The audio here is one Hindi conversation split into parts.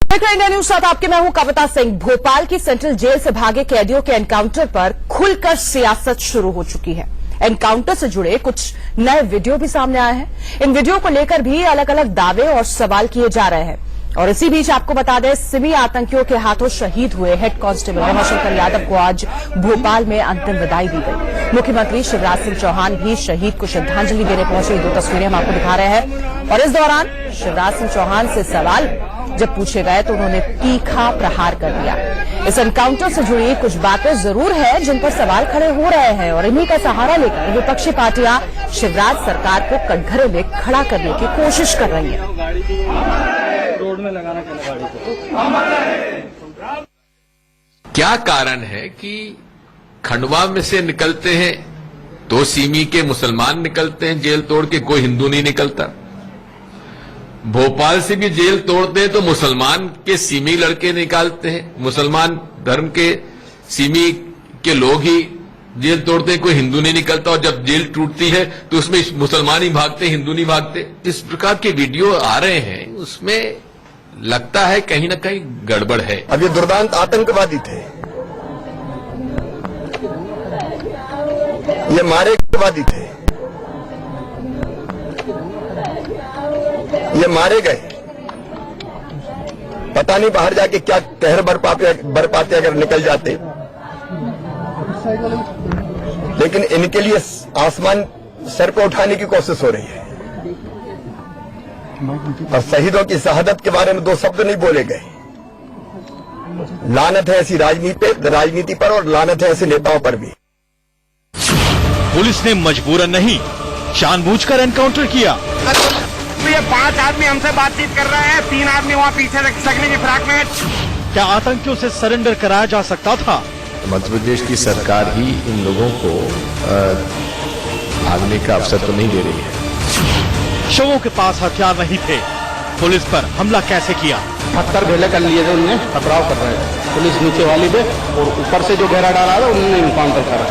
इंडिया न्यूज साथ आपके मैं हूं कविता सिंह। भोपाल की सेंट्रल जेल से भागे कैदियों के एनकाउंटर पर खुलकर सियासत शुरू हो चुकी है। एनकाउंटर से जुड़े कुछ नए वीडियो भी सामने आए हैं। इन वीडियो को लेकर भी अलग अलग दावे और सवाल किए जा रहे हैं। और इसी बीच आपको बता दें, सिमी आतंकियों के हाथों शहीद हुए हेड कांस्टेबल रमाशंकर यादव को आज भोपाल में अंतिम विदाई दी गई। मुख्यमंत्री शिवराज सिंह चौहान भी शहीद को श्रद्धांजलि देने पहुंचे। दो तस्वीरें हम आपको दिखा रहे हैं। और इस दौरान शिवराज सिंह चौहान से सवाल जब पूछे गए तो उन्होंने तीखा प्रहार कर दिया। इस एनकाउंटर से जुड़ी कुछ बातें जरूर है जिन पर सवाल खड़े हो रहे हैं और इन्हीं का सहारा लेकर विपक्षी पार्टियां शिवराज सरकार को कटघरे में खड़ा करने की कोशिश कर रही हैं। रोड में लगाना गाड़ी को। क्या कारण है कि खंडवा में से निकलते हैं तो सीमी के मुसलमान निकलते हैं जेल तोड़ के, कोई हिंदू नहीं निकलता। भोपाल से भी जेल तोड़ते हैं तो मुसलमान के सीमी लड़के निकालते हैं, मुसलमान धर्म के सीमी के लोग ही जेल तोड़ते हैं, कोई हिंदू नहीं निकलता। और जब जेल टूटती है तो उसमें मुसलमान ही भागते, हिंदू नहीं भागते। इस प्रकार के वीडियो आ रहे हैं, उसमें लगता है कहीं ना कहीं गड़बड़ है। अब ये दुर्दांत आतंकवादी थे, ये मारे आतंकवादी थे, ये मारे गए। पता नहीं बाहर जाके क्या कहर बरपाते अगर निकल जाते। लेकिन इनके लिए आसमान सर को उठाने की कोशिश हो रही है। और शहीदों की शहादत के बारे में दो शब्द नहीं बोले गए। लानत है ऐसी राजनीति पर और लानत है ऐसे नेताओं पर भी। पुलिस ने मजबूरन नहीं, जानबूझकर एनकाउंटर किया। ये 5 आदमी हमसे बातचीत कर रहे हैं, 3 आदमी वहाँ पीछे सकने की फिराक में। क्या आतंकियों से सरेंडर कराया जा सकता था? मध्य प्रदेश की सरकार ही इन लोगों को भागने का अवसर तो नहीं दे रही है। शवों के पास हथियार नहीं थे, पुलिस पर हमला कैसे किया? पत्थर ढेले कर लिए थे, उनने टकराव कर रहे थे। पुलिस नीचे वाली पे और ऊपर से जो घेरा डाला था उन्होंने इनकाउंटर करा।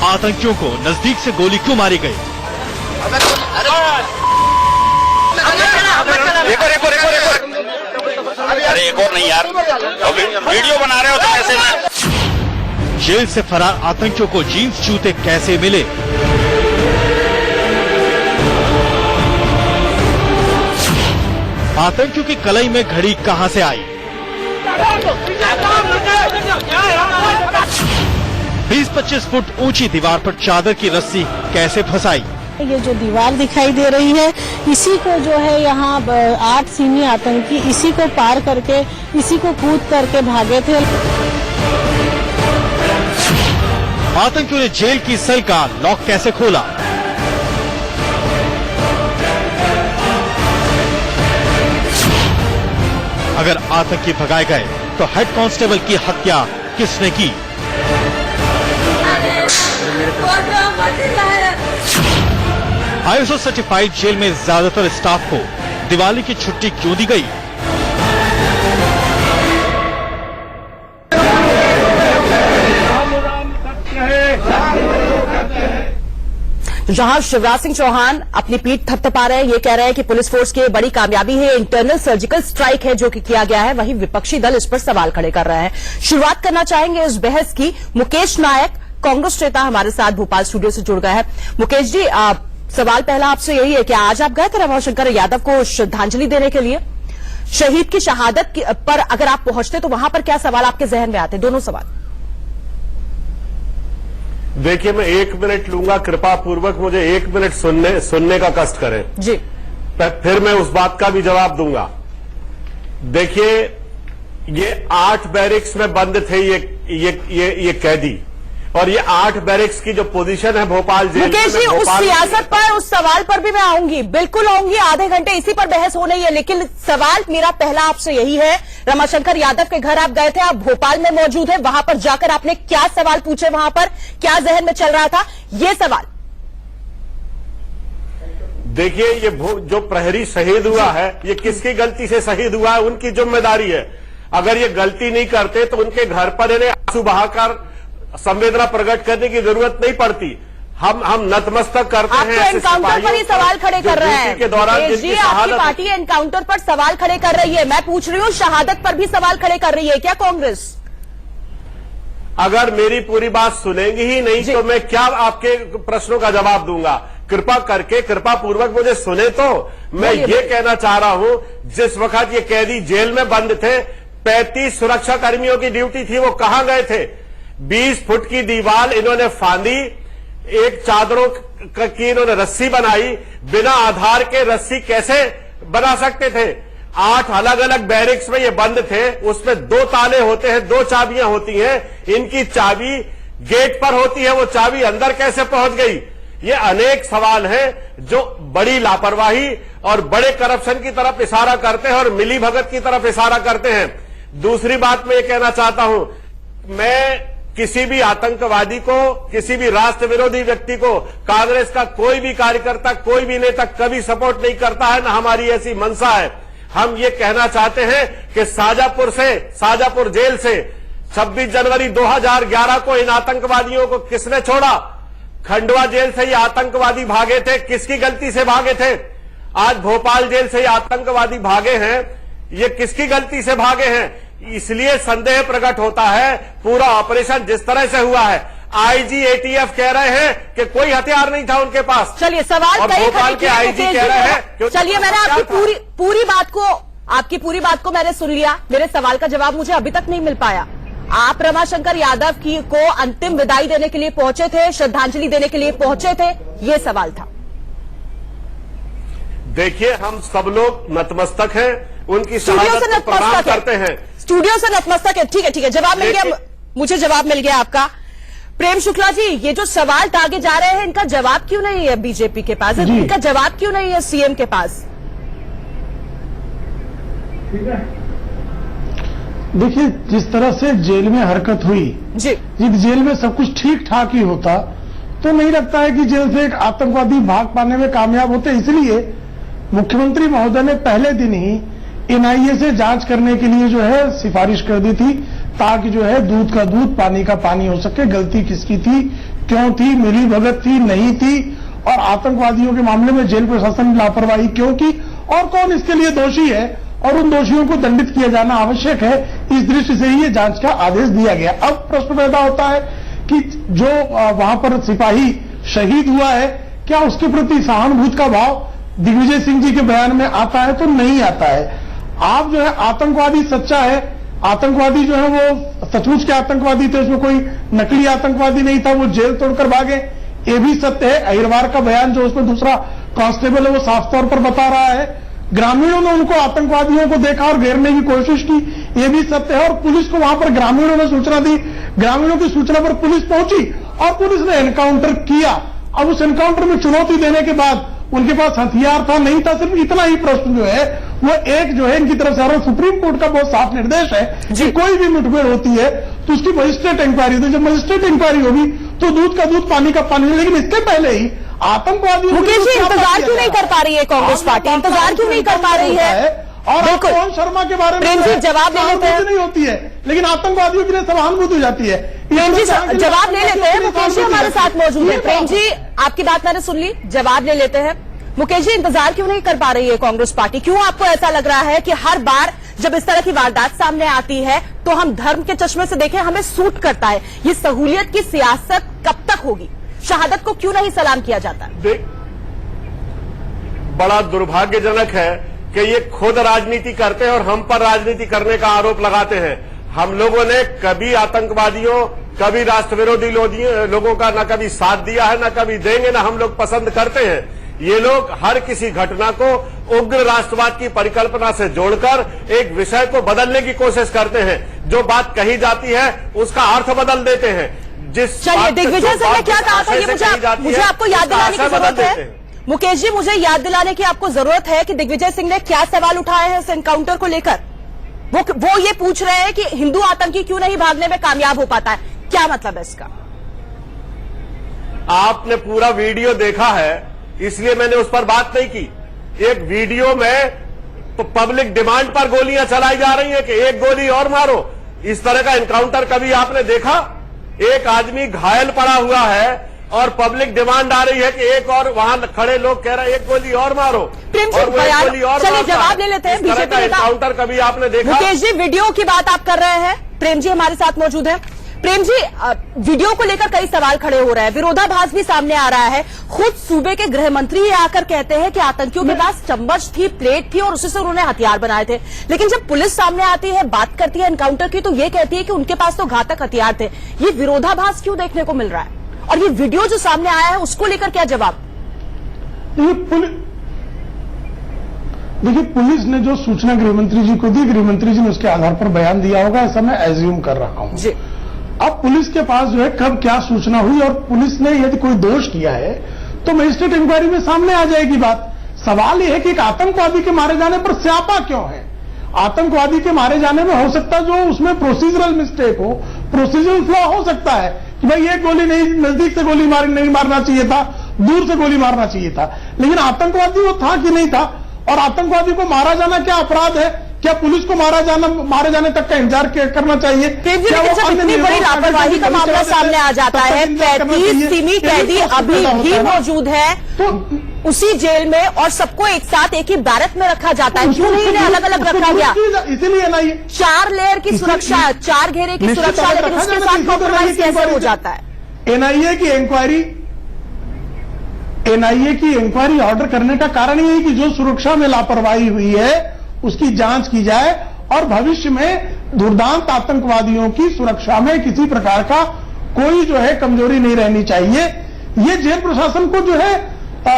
आतंकियों को नजदीक से गोली क्यों मारी गई? अरे एक और नहीं यार, वीडियो बना रहे हो तो कैसे? जेल से फरार आतंकियों को जीन्स जूते कैसे मिले? आतंकियों की कलाई में घड़ी कहां से आई? 20-25 फुट ऊंची दीवार पर चादर की रस्सी कैसे फंसाई? ये जो दीवार दिखाई दे रही है, इसी को जो है यहाँ 8 सीमी आतंकी इसी को पार करके, इसी को कूद करके भागे थे। आतंकियों ने जेल की सेल का लॉक कैसे खोला? अगर आतंकी भगाए गए तो हेड कांस्टेबल की हत्या किसने की? ISO सर्टिफाइड जेल में ज्यादातर स्टाफ को दिवाली की छुट्टी क्यों दी गई? जहां शिवराज सिंह चौहान अपनी पीठ थपथपा रहे हैं, ये कह रहे हैं कि पुलिस फोर्स की बड़ी कामयाबी है, इंटरनल सर्जिकल स्ट्राइक है जो कि किया गया है, वहीं विपक्षी दल इस पर सवाल खड़े कर रहे हैं। शुरुआत करना चाहेंगे इस बहस की। मुकेश नायक, कांग्रेस नेता हमारे साथ भोपाल स्टूडियो से जुड़ गए हैं। मुकेश जी, सवाल पहला आपसे यही है कि आज आप गए थे रमाशंकर यादव को श्रद्धांजलि देने के लिए। शहीद की शहादत पर अगर आप पहुंचते तो वहां पर क्या सवाल आपके जहन में आते? दोनों सवाल। देखिए, मैं 1 मिनट लूंगा, कृपा पूर्वक मुझे 1 मिनट सुनने का कष्ट करें जी। फिर मैं उस बात का भी जवाब दूंगा। देखिए, ये 8 बैरिक्स में बंद थे ये कैदी, और ये 8 बैरिक्स की जो पोजीशन है भोपाल जेल में। मुकेश जी, उस सियासत पर, उस सवाल पर भी मैं आऊंगी, बिल्कुल आऊंगी। आधे घंटे इसी पर बहस हो रही है, लेकिन सवाल मेरा पहला आपसे यही है, रमाशंकर यादव के घर आप गए थे, आप भोपाल में मौजूद हैं, वहां पर जाकर आपने क्या सवाल पूछे, वहां पर क्या जहन में चल रहा था, ये सवाल। देखिए, ये जो प्रहरी शहीद हुआ है, ये किसकी गलती से शहीद हुआ है? उनकी जिम्मेदारी है। अगर ये गलती नहीं करते तो उनके घर पर इन्हें आंसू बहाकर संवेदना प्रकट करने की जरूरत नहीं पड़ती। हम नतमस्तक करते आप हैं तो ऐसे एनकाउंटर पर ही सिपाहियों को सवाल खड़े जो कर रहे ड्यूटी हैं के दौरान मुकेश जिनकी जी, आपकी शहादत पार्टी एनकाउंटर पर सवाल खड़े कर रही है। मैं पूछ रही हूँ शहादत पर भी सवाल खड़े कर रही है क्या कांग्रेस? अगर मेरी पूरी बात सुनेंगी ही नहीं तो मैं क्या आपके प्रश्नों का जवाब दूंगा? कृपा करके कृपा पूर्वक मुझे सुने तो। मैं ये कहना चाह रहा हूं, जिस वक्त ये कैदी जेल में बंद थे, 35 सुरक्षा कर्मियों की ड्यूटी थी, वो कहां गए थे? 20 फुट की दीवार इन्होंने फांदी, एक चादरों की इन्होंने रस्सी बनाई। बिना आधार के रस्सी कैसे बना सकते थे? 8 अलग अलग बैरिक्स में ये बंद थे, उसमें 2 ताले होते हैं, 2 चाबियां होती हैं। इनकी चाबी गेट पर होती है, वो चाबी अंदर कैसे पहुंच गई? ये अनेक सवाल हैं जो बड़ी लापरवाही और बड़े करप्शन की तरफ इशारा करते हैं और मिली भगत की तरफ इशारा करते हैं। दूसरी बात मैं ये कहना चाहता हूं, मैं किसी भी आतंकवादी को, किसी भी राष्ट्र विरोधी व्यक्ति को कांग्रेस का कोई भी कार्यकर्ता, कोई भी नेता कभी सपोर्ट नहीं करता है, ना हमारी ऐसी मंशा है। हम ये कहना चाहते हैं कि शाहजहांपुर जेल से 26 जनवरी 2011 को इन आतंकवादियों को किसने छोड़ा? खंडवा जेल से ये आतंकवादी भागे थे, किसकी गलती से भागे थे? आज भोपाल जेल से ये आतंकवादी भागे हैं, ये किसकी गलती से भागे हैं? इसलिए संदेह प्रकट होता है पूरा ऑपरेशन जिस तरह से हुआ है। आईजी एटीएफ कह रहे हैं कि कोई हथियार नहीं था उनके पास। चलिए सवाल और कई भोपाल के आईजी कह रहे हैं। चलिए मैंने आपकी पूरी बात को मैंने सुन लिया। मेरे सवाल का जवाब मुझे अभी तक नहीं मिल पाया। आप रमाशंकर यादव को अंतिम विदाई देने के लिए पहुंचे थे, श्रद्धांजलि देने के लिए पहुंचे थे, ये सवाल था। देखिए, हम सब लोग नतमस्तक हैं, उनकी स्टूडियो से शहादत को प्रणाम नतमस्तक करते हैं। स्टूडियो से नतमस्तक है। ठीक है, जवाब मिल गया, मुझे जवाब मिल गया आपका। प्रेम शुक्ला जी, ये जो सवाल टागे जा रहे हैं, इनका जवाब क्यों नहीं है बीजेपी के पास? इनका जवाब क्यों नहीं है सीएम के पास? देखिए, जिस तरह से जेल में हरकत हुई जी, यदि जेल में सब कुछ ठीक ठाक ही होता तो नहीं लगता है कि जेल से एक आतंकवादी भाग पाने में कामयाब होते। इसलिए मुख्यमंत्री महोदय ने पहले दिन ही एनआईए से जांच करने के लिए जो है सिफारिश कर दी थी, ताकि जो है दूध का दूध पानी का पानी हो सके। गलती किसकी थी, क्यों थी, मिली भगत थी, नहीं थी, और आतंकवादियों के मामले में जेल प्रशासन ने लापरवाही क्यों की, और कौन इसके लिए दोषी है, और उन दोषियों को दंडित किया जाना आवश्यक है। इस दृष्टि से ही ये जांच का आदेश दिया गया। अब प्रश्न पैदा होता है कि जो वहां पर सिपाही शहीद हुआ है, क्या उसके प्रति सहानुभूति का भाव दिग्विजय सिंह जी के बयान में आता है? तो नहीं आता है। आप जो है आतंकवादी सच्चा है, आतंकवादी जो है वो सचमुच के आतंकवादी थे, उसमें कोई नकली आतंकवादी नहीं था, वो जेल तोड़कर भागे, ये भी सत्य है। अहिरवार का बयान जो उसमें दूसरा कांस्टेबल है वो साफ तौर पर बता रहा है। ग्रामीणों ने उनको आतंकवादियों को देखा और घेरने की कोशिश की, ये भी सत्य है। और पुलिस को वहां पर ग्रामीणों ने सूचना दी, ग्रामीणों की सूचना पर पुलिस पहुंची और पुलिस ने एनकाउंटर किया। अब उस एनकाउंटर में चुनौती देने के बाद उनके पास हथियार था, नहीं था, सिर्फ इतना ही प्रश्न जो है वो एक जो है इनकी तरफ से, और सुप्रीम कोर्ट का बहुत साफ निर्देश है कि कोई भी मुठभेड़ होती है तो उसकी मजिस्ट्रेट इंक्वायरी होती है। जब मजिस्ट्रेट इंक्वायरी होगी तो दूध का दूध पानी का पानी। लेकिन इसके पहले ही आतंकवादी मुकेश जी, इंतजार क्यों नहीं कर पा रही है कांग्रेस पार्टी? इंतजार क्यों नहीं कर पा रही है? और पवन शर्मा के बारे में प्रेम जी जवाब ले लेते हैं। नहीं होती है, लेकिन आतंकवादियों के लिए सहानुभूति हो जाती है। प्रेम जी जवाब ले लेते हैं। मुकेश जी हमारे साथ मौजूद है। प्रेम जी, आपकी बात मैंने सुन ली, जवाब ले लेते हैं। मुकेश जी, इंतजार क्यों नहीं कर पा रही है कांग्रेस पार्टी? क्यों आपको ऐसा लग रहा है कि हर बार जब इस तरह की वारदात सामने आती है तो हम धर्म के चश्मे से देखें, हमें सूट करता है? ये सहूलियत की सियासत कब तक होगी? शहादत को क्यों नहीं सलाम किया जाता? बड़ा दुर्भाग्यजनक है कि ये खुद राजनीति करते हैं और हम पर राजनीति करने का आरोप लगाते हैं। हम लोगों ने कभी आतंकवादियों, कभी राष्ट्र विरोधी लोगों का न कभी साथ दिया है, न कभी देंगे, न हम लोग पसंद करते हैं। ये लोग हर किसी घटना को उग्र राष्ट्रवाद की परिकल्पना से जोड़कर एक विषय को बदलने की कोशिश करते हैं। जो बात कही जाती है उसका अर्थ बदल देते हैं। चलिए, दिग्विजय सिंह ने क्या कहा था, ये मुझे आपको याद दिलाने की जरूरत है। मुकेश जी, मुझे याद दिलाने की आपको जरूरत है कि दिग्विजय सिंह ने क्या सवाल उठाए हैं इस एनकाउंटर को लेकर। वो ये पूछ रहे हैं कि हिंदू आतंकी क्यों नहीं भागने में कामयाब हो पाता है। क्या मतलब है इसका? आपने पूरा वीडियो देखा है, इसलिए मैंने उस पर बात नहीं की। एक वीडियो में पब्लिक डिमांड पर गोलियां चलाई जा रही है कि एक गोली और मारो। इस तरह का एनकाउंटर कभी आपने देखा? एक आदमी घायल पड़ा हुआ है, और पब्लिक डिमांड आ रही है कि एक और वहां खड़े लोग कह रहे हैं एक गोली और मारो, प्रेम जी, और वो एक गोली और चलिए मारता जवाब ले लेते हैं। इस तरह बीजेपी का नेता एनकाउंटर कभी आपने देखा? मुकेश जी, वीडियो की बात आप कर रहे हैं, प्रेम जी हमारे साथ मौजूद है। प्रेम जी, वीडियो को लेकर कई सवाल खड़े हो रहे हैं, विरोधाभास भी सामने आ रहा है। खुद सूबे के गृह मंत्री आकर कहते हैं कि आतंकियों के पास चम्मच थी, प्लेट थी और उसी से उन्होंने हथियार बनाए थे। लेकिन जब पुलिस सामने आती है, बात करती है एनकाउंटर की, तो ये कहती है कि उनके पास तो घातक हथियार थे। ये विरोधाभास क्यों देखने को मिल रहा है? और ये वीडियो जो सामने आया है उसको लेकर क्या जवाब? देखिए, पुलिस ने जो सूचना गृहमंत्री जी को दी, गृहमंत्री जी ने उसके आधार पर बयान दिया होगा, ऐसा मैं एज्यूम कर रहा हूं। जी। अब पुलिस के पास जो है कब क्या सूचना हुई और पुलिस ने यदि कोई दोष किया है तो मजिस्ट्रेट इंक्वायरी में सामने आ जाएगी बात। सवाल यह है कि एक आतंकवादी के मारे जाने पर स्यापा क्यों है? आतंकवादी के मारे जाने में हो सकता है जो उसमें प्रोसीजरल मिस्टेक हो, प्रोसीजरल फ्लॉ हो सकता है कि भाई एक गोली नहीं, नजदीक से गोली नहीं मारना चाहिए था, दूर से गोली मारना चाहिए था। लेकिन आतंकवादी वो था कि नहीं था? और आतंकवादी को मारा जाना क्या अपराध है? क्या पुलिस को मारे जाने तक का इंतजार करना चाहिए? इतनी बड़ी लापरवाही का मामला सामने आ जाता है, 35 सिमी कैदी अभी भी मौजूद है उसी जेल में और सबको एक साथ एक ही बैरक में रखा जाता है। क्यों नहीं इन्हें अलग अलग रखा गया? इसीलिए नहीं, 4 लेयर की सुरक्षा, 4 घेरे की सुरक्षा, लेकिन उसके साथ कॉम्प्रोमाइज कैसे हो जाता है? एनआईए की इंक्वायरी ऑर्डर करने का कारण ये है कि जो सुरक्षा में लापरवाही हुई है उसकी जांच की जाए और भविष्य में दुर्दांत आतंकवादियों की सुरक्षा में किसी प्रकार का कोई जो है कमजोरी नहीं रहनी चाहिए। ये जेल प्रशासन को जो है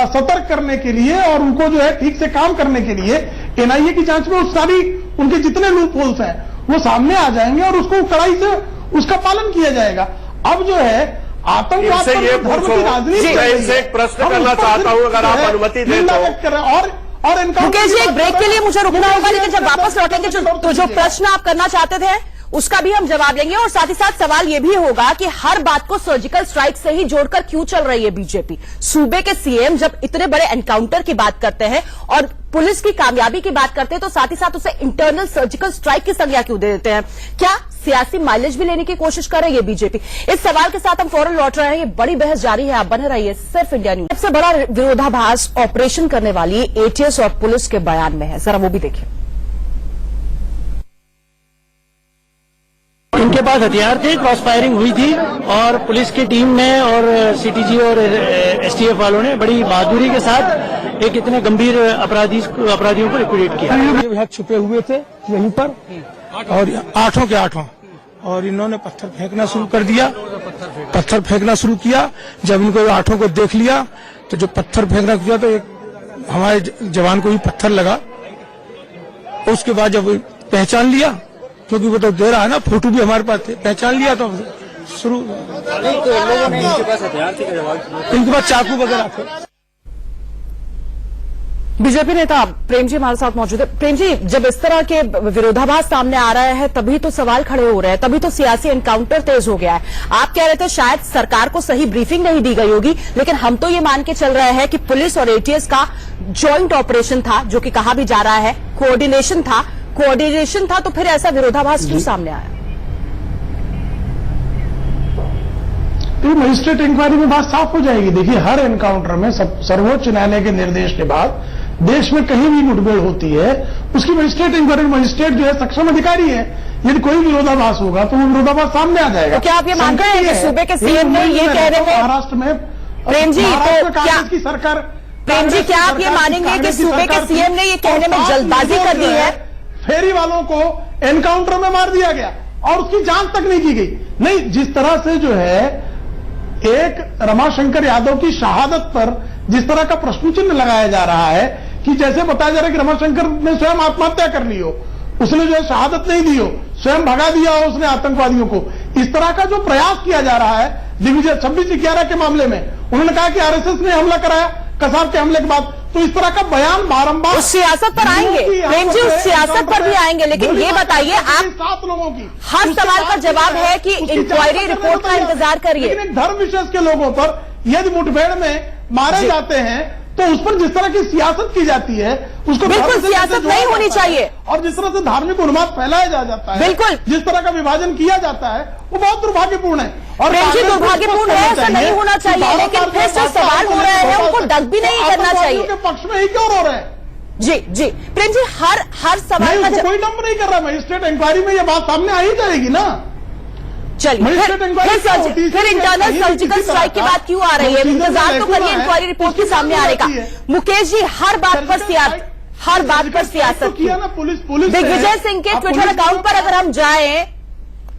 सतर्क करने के लिए और उनको जो है ठीक से काम करने के लिए एनआईए की जांच में उस सारी उनके जितने लूप होल्स हैं वो सामने आ जाएंगे और उसको कड़ाई से उसका पालन किया जाएगा। अब जो है आतंकवाद पर धर्म की राजनीति, मैं इनसे एक प्रश्न करना चाहता हूं, अगर आप अनुमति दें और मुकेश जी, एक ब्रेक के लिए मुझे रुकना होगा, लेकिन जब वापस लौटेंगे तो जो प्रश्न आप करना चाहते थे उसका भी हम जवाब देंगे। और साथ ही साथ सवाल यह भी होगा कि हर बात को सर्जिकल स्ट्राइक से ही जोड़कर क्यों चल रही है बीजेपी? सूबे के सीएम जब इतने बड़े एनकाउंटर की बात करते हैं और पुलिस की कामयाबी की बात करते हैं तो साथ ही साथ उसे इंटरनल सर्जिकल स्ट्राइक की संज्ञा क्यों दे देते हैं? क्या सियासी माइलेज भी लेने की कोशिश कर रही है बीजेपी? इस सवाल के साथ हम फौरन लौट रहे हैं। ये बड़ी बहस जारी है, आप बने रहिए सिर्फ इंडिया न्यूज। सबसे बड़ा विरोधाभास ऑपरेशन करने वाली एटीएस और पुलिस के बयान में है, जरा वो भी देखिए। इनके पास हथियार थे, क्रॉस फायरिंग हुई थी और पुलिस की टीम ने और सीटीजी और एसटीएफ वालों ने बड़ी बहादुरी के साथ एक इतने गंभीर अपराधियों को लिक्विडेट किया। ये छुपे हुए थे यहीं पर और 8 के 8 और इन्होंने पत्थर फेंकना शुरू कर दिया। पत्थर फेंकना शुरू किया। जब इनको 8 को देख लिया तो जो पत्थर फेंकना किया तो एक हमारे जवान को भी पत्थर लगा। उसके बाद जब पहचान लिया, क्योंकि वो तो दे रहा है ना, फोटो भी हमारे पास थे, पहचान लिया तो शुरू इनके पास चाकू वगैरह थे। बीजेपी नेता प्रेम जी हमारे साथ मौजूद है। प्रेम जी, जब इस तरह के विरोधाभास सामने आ रहे हैं तभी तो सवाल खड़े हो रहे हैं, तभी तो सियासी एनकाउंटर तेज हो गया है। आप कह रहे थे शायद सरकार को सही ब्रीफिंग नहीं दी गई होगी, लेकिन हम तो ये मान के चल रहे हैं कि पुलिस और एटीएस का ज्वाइंट ऑपरेशन था, जो कि कहा भी जा रहा है कोऑर्डिनेशन था, तो फिर ऐसा विरोधाभास क्यों सामने आया? तो मजिस्ट्रेट इंक्वायरी में बात साफ हो जाएगी। देखिए, हर एनकाउंटर में सर्वोच्च न्यायालय के निर्देश के बाद देश में कहीं भी मुठभेड़ होती है उसकी मजिस्ट्रेट इंक्वायरी, मजिस्ट्रेट जो है सक्षम अधिकारी है। यदि कोई विरोधाभास होगा तो वो विरोधाभास सामने आ जाएगा। तो क्या आप ये मानते हैं कि सूबे के सीएम ने ये कह रहे हैं महाराष्ट्र में प्रेम जी, तो क्या की सरकार, प्रेम जी क्या आप ये मानेंगे कि सूबे के सीएम ने ये कहने में जल्दबाजी कर दी है? फेरी वालों को एनकाउंटर में मार दिया गया और उसकी जांच तक नहीं की गई। नहीं, जिस तरह से जो है एक रमाशंकर यादव की शहादत पर जिस तरह का प्रश्न चिन्ह लगाया जा रहा है कि जैसे बताया जा रहा है कि रमाशंकर ने स्वयं आत्महत्या कर ली हो, उसने जो है शहादत नहीं दी हो, स्वयं भगा दिया हो उसने आतंकवादियों को। इस तरह का जो प्रयास किया जा रहा है दिग्विजय 26/11 के मामले में, उन्होंने कहा कि आरएसएस ने हमला कराया कसाब के हमले के बाद। तो इस तरह का बयान बारंबार, उस सियासत पर आएंगे प्रेम जी, उस सियासत पर भी आएंगे, लेकिन ये बताइए आप 7 लोगों की हर सवाल का जवाब है कि इंक्वायरी रिपोर्ट का इंतजार करिए। लेकिन धर्म विशेष के लोगों पर यदि मुठभेड़ में मारे जाते हैं तो उस पर जिस तरह की सियासत की जाती है उसको बिल्कुल सियासत नहीं होनी चाहिए। और जिस तरह से धार्मिक उन्माद फैलाया जाता है, बिल्कुल जिस तरह का विभाजन किया जाता है, वो बहुत दुर्भाग्यपूर्ण है। और प्रेम जी दुर्भाग्यपूर्ण है, ऐसा नहीं होना चाहिए, लेकिन फिर जो सवाल हो रहे हैं उनको डग भी नहीं करना चाहिए। के पक्ष में ही क्यों रो रहे हैं? जी जी प्रेम जी, हर सवाल का कोई डंप नहीं कर रहा। मजिस्ट्रेट इंक्वायरी में ये बात सामने आ ही जाएगी ना। चलिए फिर इंटरनल सर्जिकल स्ट्राइक की बात क्यों आ रही है? इंतजार तो करिए इंक्वायरी रिपोर्ट के सामने आने का। मुकेश जी, हर बात पर सियासत किया ना पुलिस। दिग्विजय सिंह के ट्विटर अकाउंट पर अगर हम जाएं,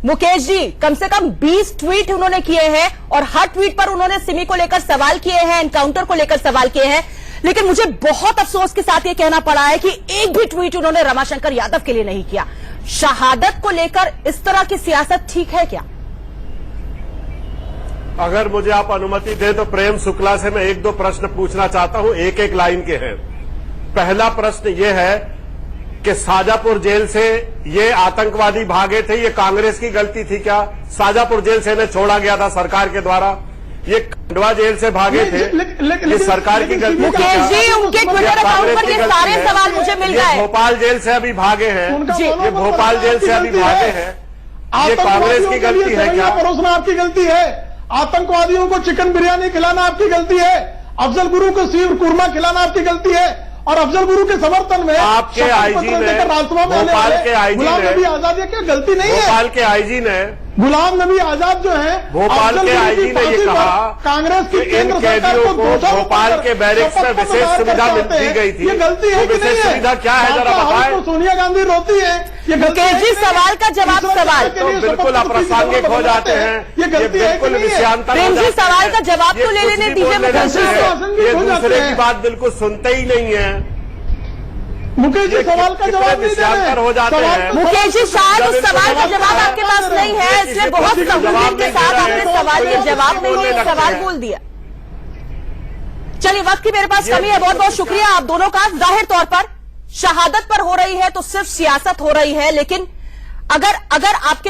मुकेश जी कम से कम 20 ट्वीट उन्होंने किए हैं और हर ट्वीट पर उन्होंने सिमी को लेकर सवाल किए हैं, एनकाउंटर को लेकर सवाल किए हैं। लेकिन मुझे बहुत अफसोस के साथ यह कहना पड़ा है कि एक भी ट्वीट उन्होंने रमाशंकर यादव के लिए नहीं किया। शहादत को लेकर इस तरह की सियासत ठीक है क्या? अगर मुझे आप अनुमति दें तो प्रेम शुक्ला से मैं 1-2 प्रश्न पूछना चाहता हूं, एक लाइन के हैं। पहला प्रश्न यह है कि शाजापुर जेल से ये आतंकवादी भागे थे, ये कांग्रेस की गलती थी क्या? शाजापुर जेल से इन्हें छोड़ा गया था सरकार के द्वारा। ये खंडवा जेल से भागे थे, ये सरकार की गलती। मुकेश जी, उनके ट्विटर अकाउंट पर ये सारे सवाल मुझे मिल गए। भोपाल जेल से अभी भागे हैं, ये भोपाल जेल से अभी भागे हैं, ये कांग्रेस की गलती है क्या? परोसना आपकी गलती है। आतंकवादियों को चिकन बिरयानी खिलाना आपकी गलती है। अफजल गुरु को शीर कुरमा खिलाना आपकी गलती है। और अफजल गुरु के समर्थन में आपके आईजी ने, भोपाल के आईजी ने, गुलाम नबी आजाद, ये क्या गलती नहीं है? भोपाल के आईजी ने, गुलाम नबी आजाद जो है, भोपाल के आईजी ने ये कहा कांग्रेस की इन कैदियों को भोपाल के बैरिक्स में विशेष सुविधा दी गई थी। ये गलती है कि नहीं है? सुविधा क्या है जरा बताएं। सोनिया गांधी रोती है। ये मुकेश जी, सवाल का जवाब सवाल तो बिल्कुल अप्रासंगिक हो जाते हैं, ये बिल्कुल विषयांतर। प्रेम जी, सवाल का जवाब तो ले लेने दीजिए मुकेश जी से। ये दूसरे की बात बिल्कुल सुनते ही नहीं है। मुकेश जी, सवाल का जवाब नहीं दे रहे हो जाते हैं। मुकेश जी, शायद उस सवाल का जवाब आपके पास नहीं है, इसलिए बहुत सहूलियत के साथ आपने सवाल के जवाब नहीं दिए, सवाल बोल दिया। चलिए, वक्त की मेरे पास कमी है। बहुत बहुत शुक्रिया आप दोनों का। जाहिर तौर पर शहादत पर हो रही है तो सिर्फ सियासत हो रही है, लेकिन अगर आपके